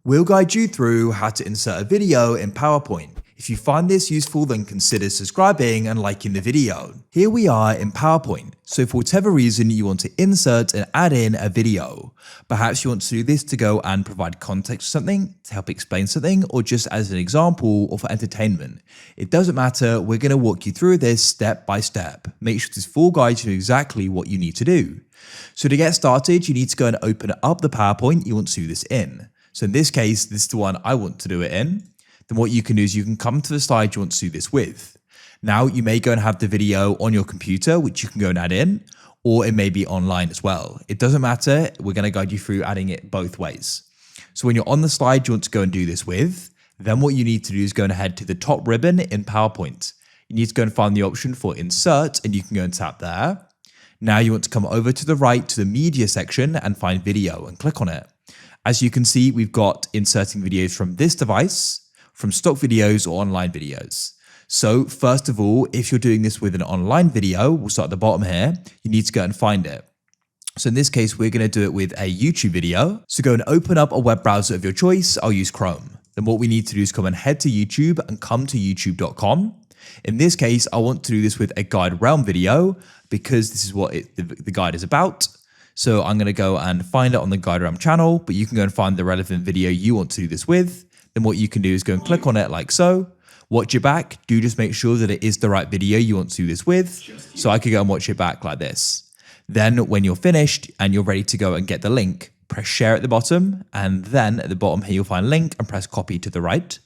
We'll guide you through how to insert a video in PowerPoint. If you find this useful, then consider subscribing and liking the video. Here we are in PowerPoint. So for whatever reason you want to insert and add in a video. Perhaps you want to do this to go and provide context to something, to help explain something, or just as an example or for entertainment. It doesn't matter, we're going to walk you through this step by step. Make sure this full guide to know exactly what you need to do. So to get started, you need to go and open up the PowerPoint you want to do this in. So in this case, this is the one I want to do it in. Then what you can do is you can come to the slide you want to do this with. Now you may go and have the video on your computer, which you can go and add in, or it may be online as well. It doesn't matter. We're going to guide you through adding it both ways. So when you're on the slide you want to go and do this with, then what you need to do is go and head to the top ribbon in PowerPoint. You need to go and find the option for insert and you can go and tap there. Now you want to come over to the right to the media section and find video and click on it. As you can see, we've got inserting videos from this device, from stock videos or online videos. So first of all, if you're doing this with an online video, we'll start at the bottom here, you need to go and find it. So in this case, we're going to do it with a YouTube video. So go and open up a web browser of your choice. I'll use Chrome. Then what we need to do is come and head to YouTube and come to youtube.com. In this case, I want to do this with a GuideRealm video because this is what the guide is about. So I'm going to go and find it on the GuideRealm channel, but you can go and find the relevant video you want to do this with. Then what you can do is go and click on it like so. Watch it back. Do just make sure that it is the right video you want to do this with. So I could go and watch it back like this. Then when you're finished and you're ready to go and get the link, press share at the bottom. And then at the bottom here, you'll find link and press copy to the right.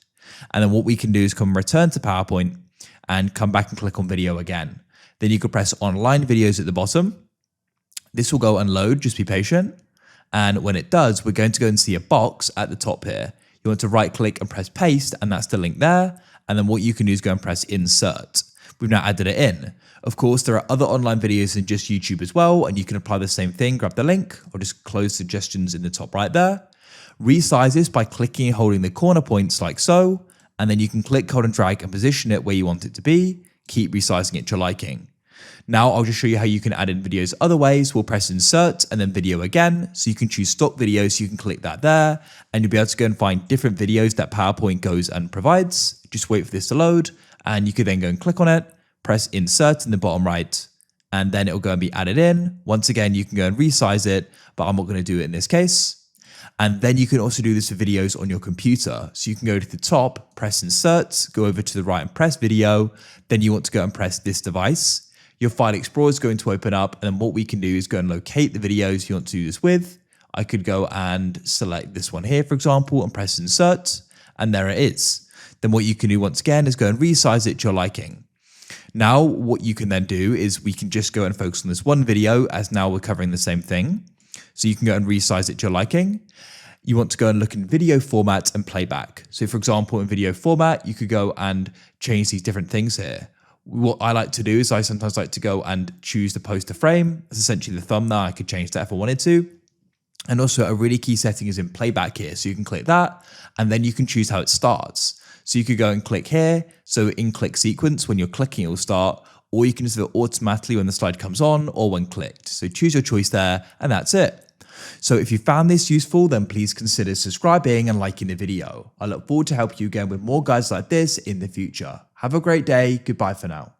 And then what we can do is come return to PowerPoint and come back and click on video again. Then you could press online videos at the bottom. This will go and load, just be patient. And when it does, we're going to go and see a box at the top here. You want to right click and press paste, and that's the link there. And then what you can do is go and press insert. We've now added it in. Of course, there are other online videos than just YouTube as well, and you can apply the same thing. Grab the link or just close suggestions in the top right there. Resize this by clicking and holding the corner points like so. And then you can click, hold and drag and position it where you want it to be. Keep resizing it to your liking. Now I'll just show you how you can add in videos other ways. We'll press insert and then video again. So you can choose stock videos. So you can click that there and you'll be able to go and find different videos that PowerPoint goes and provides. Just wait for this to load and you could then go and click on it, press insert in the bottom right, and then it'll go and be added in. Once again, you can go and resize it, but I'm not going to do it in this case. And then you can also do this for videos on your computer. So you can go to the top, press insert, go over to the right and press video. Then you want to go and press this device. Your file explorer is going to open up, and then what we can do is go and locate the videos you want to do this with. I could go and select this one here, for example, and press insert, and there it is. Then what you can do once again is go and resize it to your liking. Now, what you can then do is we can just go and focus on this one video as now we're covering the same thing. So you can go and resize it to your liking. You want to go and look in video format and playback. So for example, in video format, you could go and change these different things here. What I like to do is I sometimes like to go and choose the poster frame. It's essentially the thumbnail. I could change that if I wanted to. And also a really key setting is in playback here. So you can click that and then you can choose how it starts. So you could go and click here. So in click sequence, when you're clicking, it will start, or you can just do it automatically when the slide comes on or when clicked. So choose your choice there and that's it. So if you found this useful, then please consider subscribing and liking the video. I look forward to helping you again with more guides like this in the future. Have a great day. Goodbye for now.